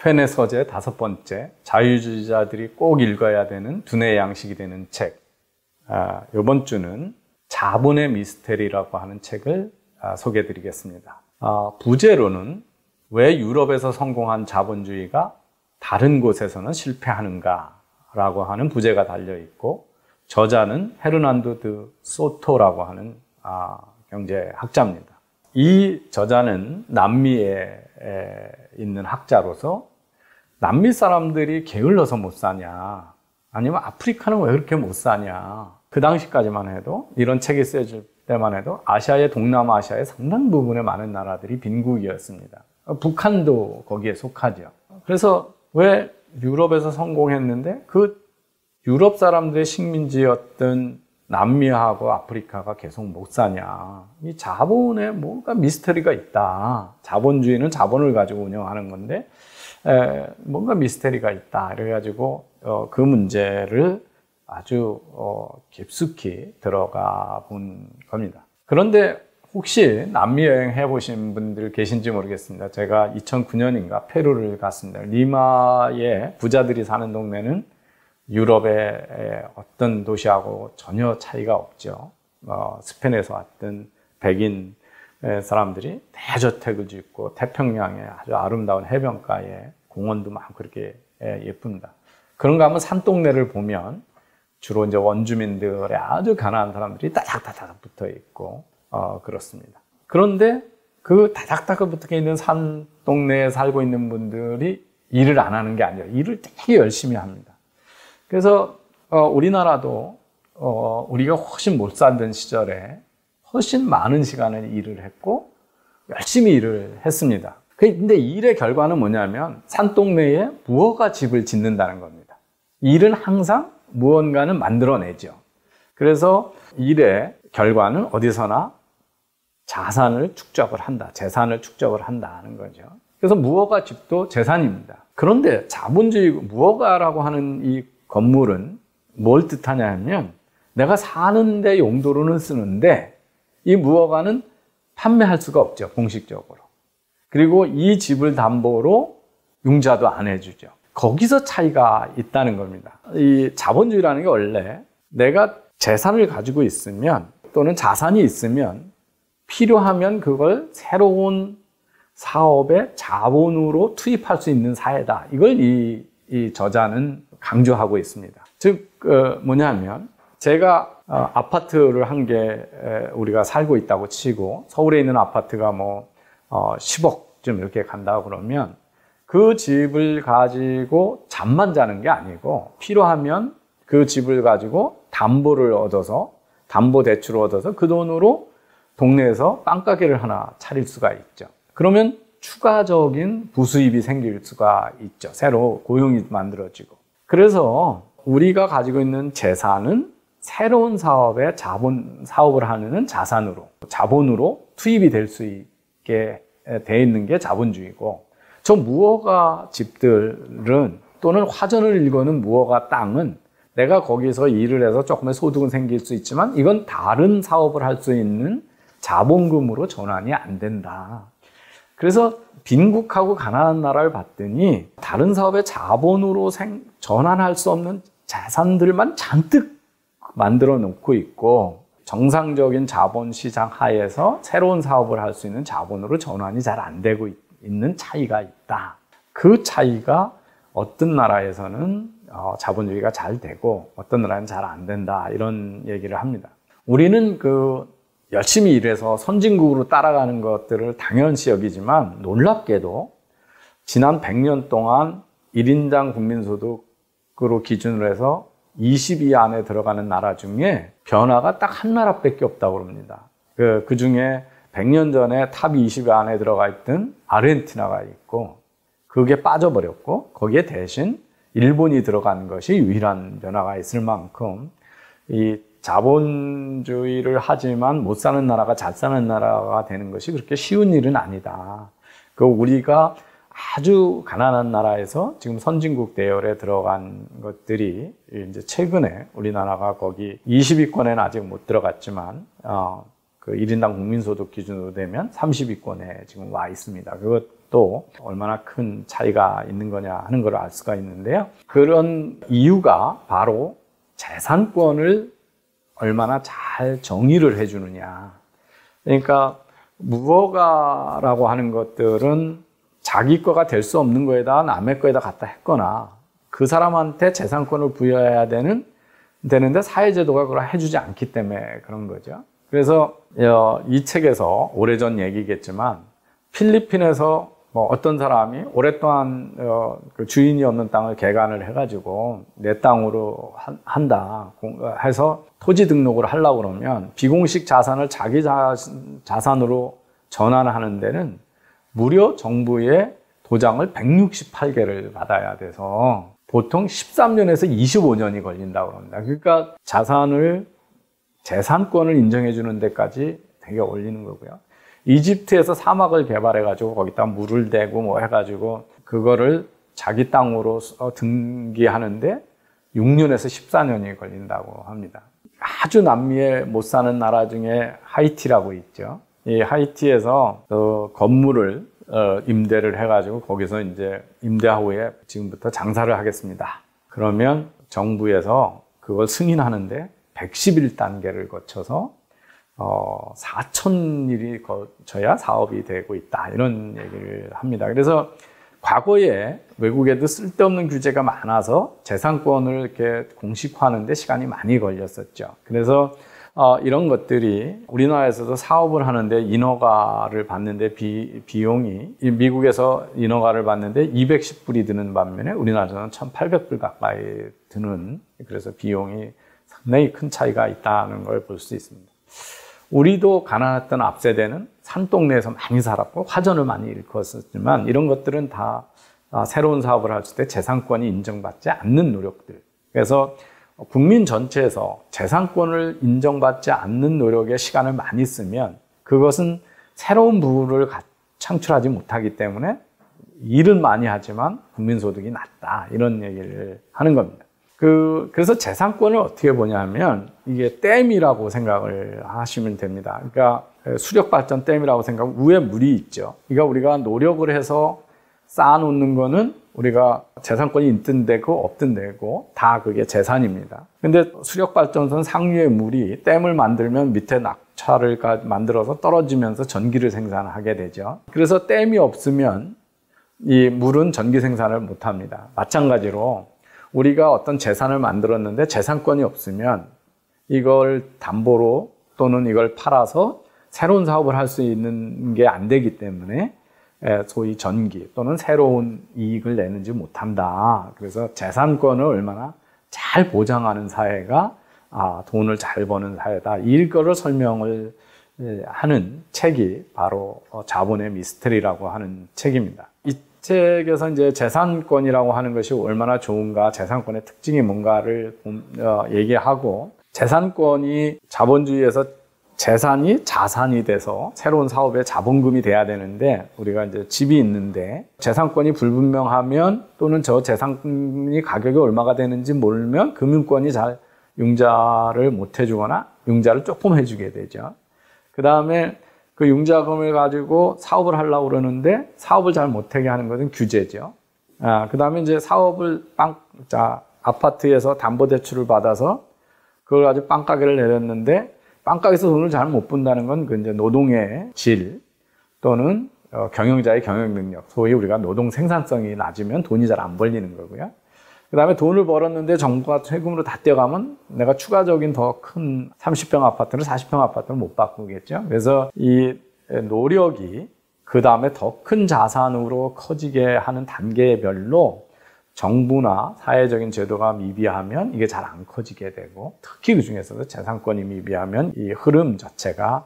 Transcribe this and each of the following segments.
펜의 서재 5번째, 자유주의자들이 꼭 읽어야 되는 두뇌 양식이 되는 책. 이번 주는 자본의 미스테리라고 하는 책을 소개해 드리겠습니다. 부제로는 왜 유럽에서 성공한 자본주의가 다른 곳에서는 실패하는가라고 하는 부제가 달려 있고, 저자는 헤르난도 드 소토라고 하는 경제학자입니다. 이 저자는 남미에 있는 학자로서 남미 사람들이 게을러서 못 사냐, 아니면 아프리카는 왜 그렇게 못 사냐, 그 당시까지만 해도, 이런 책이 쓰여질 때만 해도 아시아의 동남아시아의 상당 부분의 많은 나라들이 빈국이었습니다. 북한도 거기에 속하죠. 그래서 왜 유럽에서 성공했는데 그 유럽 사람들의 식민지였던 남미하고 아프리카가 계속 못 사냐. 이 자본에 뭔가 미스터리가 있다. 자본주의는 자본을 가지고 운영하는 건데 뭔가 미스터리가 있다. 그래가지고 그 문제를 아주 깊숙이 들어가 본 겁니다. 그런데 혹시 남미 여행 해보신 분들 계신지 모르겠습니다. 제가 2009년인가 페루를 갔습니다. 리마에 부자들이 사는 동네는 유럽의 어떤 도시하고 전혀 차이가 없죠. 스페인에서 왔던 백인 사람들이 대저택을 짓고 태평양에 아주 아름다운 해변가에 공원도 많고 그렇게 예쁩니다. 그런가 하면 산동네를 보면 주로 이제 원주민들의 아주 가난한 사람들이 다닥다닥 붙어 있고 그렇습니다. 그런데 그 다닥다닥 붙어 있는 산동네에 살고 있는 분들이 일을 안 하는 게 아니라 일을 되게 열심히 합니다. 그래서 우리나라도 우리가 훨씬 못 살던 시절에 훨씬 많은 시간을 일을 했고 열심히 일을 했습니다. 근데 일의 결과는 뭐냐면 산동네에 무허가 집을 짓는다는 겁니다. 일은 항상 무언가는 만들어내죠. 그래서 일의 결과는 어디서나 자산을 축적을 한다, 재산을 축적을 한다는 거죠. 그래서 무허가 집도 재산입니다. 그런데 자본주의 무허가라고 하는 이 건물은 뭘 뜻하냐 하면 내가 사는 데 용도로는 쓰는데 이 무허가는 판매할 수가 없죠, 공식적으로. 그리고 이 집을 담보로 융자도 안 해주죠. 거기서 차이가 있다는 겁니다. 이 자본주의라는 게 원래 내가 재산을 가지고 있으면 또는 자산이 있으면 필요하면 그걸 새로운 사업에 자본으로 투입할 수 있는 사회다. 이걸 이 저자는 강조하고 있습니다. 즉 뭐냐면 제가 아파트를 한 개 우리가 살고 있다고 치고 서울에 있는 아파트가 뭐 10억쯤 이렇게 간다고 그러면 그 집을 가지고 잠만 자는 게 아니고 필요하면 그 집을 가지고 담보를 얻어서 담보 대출을 얻어서 그 돈으로 동네에서 빵가게를 하나 차릴 수가 있죠. 그러면 추가적인 부수입이 생길 수가 있죠. 새로 고용이 만들어지고. 그래서 우리가 가지고 있는 재산은 새로운 사업에 사업을 하는 자본으로 투입이 될 수 있게 돼 있는 게 자본주의고, 저 무허가 집들은 또는 화전을 일구는 무허가 땅은 내가 거기서 일을 해서 조금의 소득은 생길 수 있지만 이건 다른 사업을 할 수 있는 자본금으로 전환이 안 된다. 그래서 빈국하고 가난한 나라를 봤더니 다른 사업의 자본으로 전환할 수 없는 자산들만 잔뜩 만들어 놓고 있고 정상적인 자본시장 하에서 새로운 사업을 할 수 있는 자본으로 전환이 잘 안 되고 있는 차이가 있다. 그 차이가 어떤 나라에서는 자본주의가 잘 되고 어떤 나라는 잘 안 된다, 이런 얘기를 합니다. 우리는 열심히 일해서 선진국으로 따라가는 것들을 당연시 여기지만 놀랍게도 지난 100년 동안 1인당 국민소득으로 기준으로 해서 20위 안에 들어가는 나라 중에 변화가 딱 한 나라밖에 없다고 그럽니다. 그 중에 100년 전에 탑 20위 안에 들어가 있던 아르헨티나가 있고 그게 빠져버렸고 거기에 대신 일본이 들어간 것이 유일한 변화가 있을 만큼 이 자본주의를 하지만 못 사는 나라가 잘 사는 나라가 되는 것이 그렇게 쉬운 일은 아니다. 우리가 아주 가난한 나라에서 지금 선진국 대열에 들어간 것들이 이제 최근에 우리나라가 거기 20위권에는 아직 못 들어갔지만 그 1인당 국민소득 기준으로 되면 30위권에 지금 와 있습니다. 그것도 얼마나 큰 차이가 있는 거냐 하는 걸 알 수가 있는데요. 그런 이유가 바로 재산권을 얼마나 잘 정의를 해주느냐. 그러니까 무허가라고 하는 것들은 자기 거가 될 수 없는 거에다 남의 거에다 갖다 했거나 그 사람한테 재산권을 부여해야 되는데 사회제도가 그걸 해주지 않기 때문에 그런 거죠. 그래서 이 책에서 오래전 얘기겠지만 필리핀에서 뭐 어떤 사람이 오랫동안 그 주인이 없는 땅을 개간을 해가지고 내 땅으로 한다 해서 토지 등록을 하려고 그러면 비공식 자산을 자기 자산으로 전환하는 데는 무려 정부의 도장을 168개를 받아야 돼서 보통 13년에서 25년이 걸린다고 합니다. 그러니까 재산권을 인정해 주는 데까지 되게 걸리는 거고요. 이집트에서 사막을 개발해가지고 거기다 물을 대고 뭐 해가지고 그거를 자기 땅으로 등기하는데 6년에서 14년이 걸린다고 합니다. 아주 남미에 못 사는 나라 중에 하이티라고 있죠. 이 하이티에서 건물을 임대를 해가지고 거기서 이제 임대 후에 지금부터 장사를 하겠습니다. 그러면 정부에서 그걸 승인하는데 111단계를 거쳐서 4,000일이 거쳐야 사업이 되고 있다. 이런 얘기를 합니다. 그래서 과거에 외국에도 쓸데없는 규제가 많아서 재산권을 이렇게 공식화하는데 시간이 많이 걸렸었죠. 그래서 이런 것들이 우리나라에서도 사업을 하는데 인허가를 받는데 비용이 미국에서 인허가를 받는데 210불이 드는 반면에 우리나라에서는 1,800불 가까이 드는 그래서 비용이 상당히 큰 차이가 있다는 걸 볼 수 있습니다. 우리도 가난했던 앞세대는 산동네에서 많이 살았고 화전을 많이 일궜었지만 이런 것들은 다 새로운 사업을 할 때 재산권이 인정받지 않는 노력들. 그래서 국민 전체에서 재산권을 인정받지 않는 노력에 시간을 많이 쓰면 그것은 새로운 부를 창출하지 못하기 때문에 일은 많이 하지만 국민소득이 낮다. 이런 얘기를 하는 겁니다. 그래서 재산권을 어떻게 보냐면 이게 댐이라고 생각을 하시면 됩니다. 그러니까 수력발전 댐이라고 생각하면 위에 물이 있죠. 그러니까 우리가 노력을 해서 쌓아놓는 거는 우리가 재산권이 있든 되고 없든 되고 다 그게 재산입니다. 근데 수력발전소는 상류에 물이 댐을 만들면 밑에 낙차를 만들어서 떨어지면서 전기를 생산하게 되죠. 그래서 댐이 없으면 이 물은 전기 생산을 못 합니다. 마찬가지로 우리가 어떤 재산을 만들었는데 재산권이 없으면 이걸 담보로 또는 이걸 팔아서 새로운 사업을 할 수 있는 게 안 되기 때문에 소위 전기 또는 새로운 이익을 내는지 못한다. 그래서 재산권을 얼마나 잘 보장하는 사회가 돈을 잘 버는 사회다. 이거를 설명을 하는 책이 바로 자본의 미스터리라고 하는 책입니다. 이 책에서 이제 재산권이라고 하는 것이 얼마나 좋은가, 재산권의 특징이 뭔가를 얘기하고 재산권이 자본주의에서 재산이 자산이 돼서 새로운 사업에 자본금이 돼야 되는데 우리가 이제 집이 있는데 재산권이 불분명하면 또는 저 재산이 가격이 얼마가 되는지 모르면 금융권이 잘 융자를 못 해주거나 융자를 조금 해주게 되죠. 그 다음에 그 융자금을 가지고 사업을 하려고 그러는데 사업을 잘 못하게 하는 것은 규제죠. 그 다음에 이제 사업을 아파트에서 담보대출을 받아서 그걸 가지고 빵가게를 내렸는데 빵가게에서 돈을 잘 못 번다는 건 그 이제 노동의 질 또는 경영자의 경영 능력, 소위 우리가 노동 생산성이 낮으면 돈이 잘 안 벌리는 거고요. 그 다음에 돈을 벌었는데 정부가 세금으로 다 떼가면 내가 추가적인 더 큰 30평 아파트를 40평 아파트를 못 바꾸겠죠. 그래서 이 노력이 그 다음에 더 큰 자산으로 커지게 하는 단계별로 정부나 사회적인 제도가 미비하면 이게 잘 안 커지게 되고 특히 그 중에서도 재산권이 미비하면 이 흐름 자체가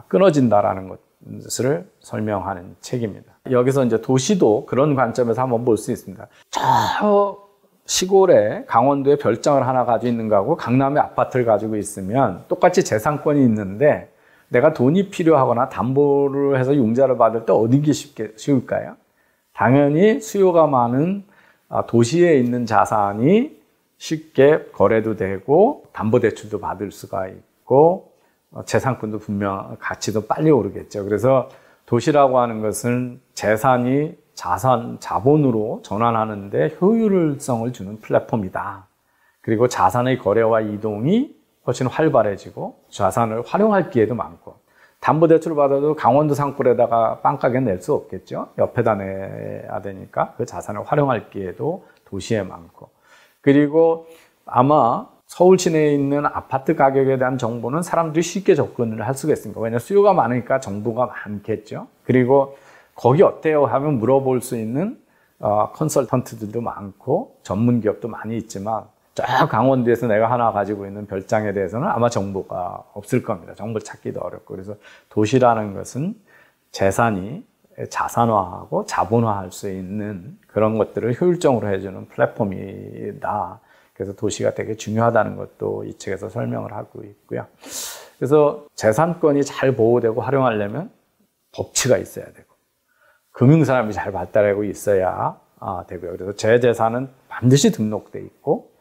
끊어진다라는 것을 설명하는 책입니다. 여기서 이제 도시도 그런 관점에서 한번 볼 수 있습니다. 저 시골에 강원도에 별장을 하나 가지고 있는 거하고 강남에 아파트를 가지고 있으면 똑같이 재산권이 있는데 내가 돈이 필요하거나 담보를 해서 융자를 받을 때 어디 게 쉬울까요? 당연히 수요가 많은 도시에 있는 자산이 쉽게 거래도 되고 담보대출도 받을 수가 있고 재산권도 분명 가치도 빨리 오르겠죠. 그래서 도시라고 하는 것은 재산이 자본으로 전환하는데 효율성을 주는 플랫폼이다. 그리고 자산의 거래와 이동이 훨씬 활발해지고 자산을 활용할 기회도 많고, 담보대출을 받아도 강원도 산골에다가 빵가게 낼 수 없겠죠. 옆에다 내야 되니까 그 자산을 활용할 기회도 도시에 많고, 그리고 아마 서울 시내에 있는 아파트 가격에 대한 정보는 사람들이 쉽게 접근을 할 수가 있습니다. 왜냐하면 수요가 많으니까 정보가 많겠죠. 그리고 거기 어때요 하면 물어볼 수 있는 컨설턴트들도 많고 전문 기업도 많이 있지만, 저 강원도에서 내가 하나 가지고 있는 별장에 대해서는 아마 정보가 없을 겁니다. 정보를 찾기도 어렵고. 그래서 도시라는 것은 재산이 자산화하고 자본화할 수 있는 그런 것들을 효율적으로 해주는 플랫폼이다. 그래서 도시가 되게 중요하다는 것도 이 책에서 설명을 하고 있고요. 그래서 재산권이 잘 보호되고 활용하려면 법치가 있어야 되고, 금융사람이 잘 발달하고 있어야 되고요. 그래서 제 재산은 반드시 등록돼 있고,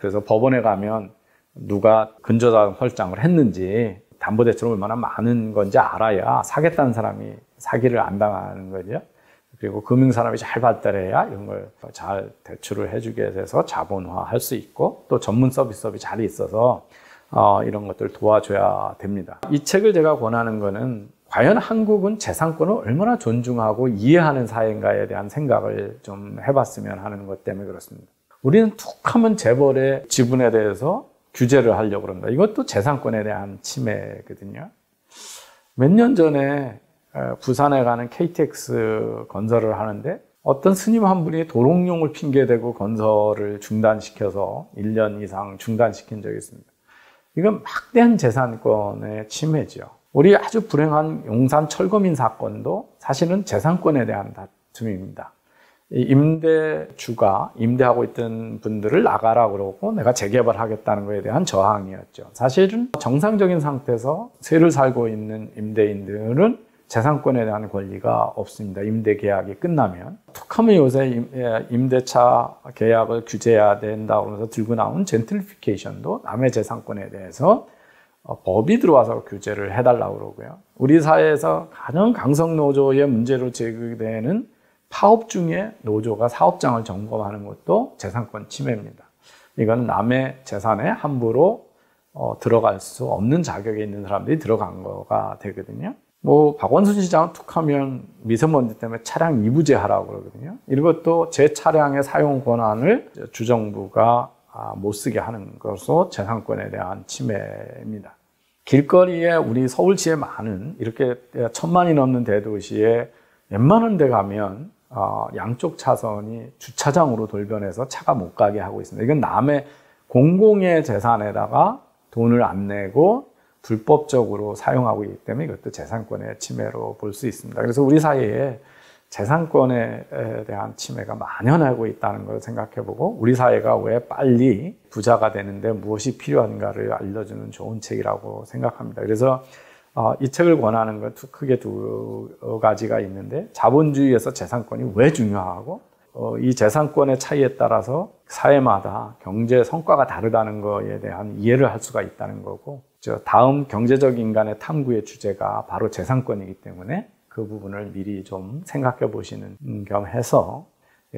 그래서 법원에 가면 누가 근저당 설정을 했는지, 담보대출이 얼마나 많은 건지 알아야 사겠다는 사람이 사기를 안 당하는 거죠. 그리고 금융산업이 잘 발달해야 이런 걸 잘 대출을 해주게 돼서 자본화할 수 있고, 또 전문 서비스업이 잘 있어서 이런 것들을 도와줘야 됩니다. 이 책을 제가 권하는 거는 과연 한국은 재산권을 얼마나 존중하고 이해하는 사회인가에 대한 생각을 좀 해봤으면 하는 것 때문에 그렇습니다. 우리는 툭 하면 재벌의 지분에 대해서 규제를 하려고 그런다. 이것도 재산권에 대한 침해거든요. 몇 년 전에 부산에 가는 KTX 건설을 하는데 어떤 스님 한 분이 도롱뇽을 핑계대고 건설을 중단시켜서 1년 이상 중단시킨 적이 있습니다. 이건 막대한 재산권의 침해죠. 우리 아주 불행한 용산 철거민 사건도 사실은 재산권에 대한 다툼입니다. 임대주가 임대하고 있던 분들을 나가라 그러고 내가 재개발하겠다는 것에 대한 저항이었죠. 사실은 정상적인 상태에서 세를 살고 있는 임대인들은 재산권에 대한 권리가 없습니다. 임대 계약이 끝나면. 툭하면 요새 임대차 계약을 규제해야 된다 그러면서 들고 나온 젠틀리피케이션도 남의 재산권에 대해서 법이 들어와서 규제를 해달라고 그러고요. 우리 사회에서 가장 강성노조의 문제로 제기되는 파업 중에 노조가 사업장을 점검하는 것도 재산권 침해입니다. 이건 남의 재산에 함부로 들어갈 수 없는 자격에 있는 사람들이 들어간 거가 되거든요. 박원순 시장은 툭하면 미세먼지 때문에 차량 이부제 하라고 그러거든요. 이것도 제 차량의 사용 권한을 주정부가 못 쓰게 하는 것으로 재산권에 대한 침해입니다. 길거리에 우리 서울시에 많은 이렇게 1000만이 넘는 대도시에 웬만한 데 가면 양쪽 차선이 주차장으로 돌변해서 차가 못 가게 하고 있습니다. 이건 남의 공공의 재산에다가 돈을 안 내고 불법적으로 사용하고 있기 때문에 이것도 재산권의 침해로 볼 수 있습니다. 그래서 우리 사회에 재산권에 대한 침해가 만연하고 있다는 걸 생각해보고, 우리 사회가 왜 빨리 부자가 되는데 무엇이 필요한가를 알려주는 좋은 책이라고 생각합니다. 그래서 이 책을 권하는 건 크게 두 가지가 있는데, 자본주의에서 재산권이 왜 중요하고 이 재산권의 차이에 따라서 사회마다 경제 성과가 다르다는 거에 대한 이해를 할 수가 있다는 거고, 다음 경제적 인간의 탐구의 주제가 바로 재산권이기 때문에 그 부분을 미리 좀 생각해 보시는 겸 해서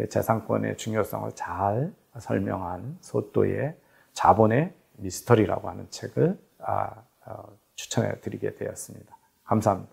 재산권의 중요성을 잘 설명한 소또의 자본의 미스터리라고 하는 책을 추천해 드리게 되었습니다. 감사합니다.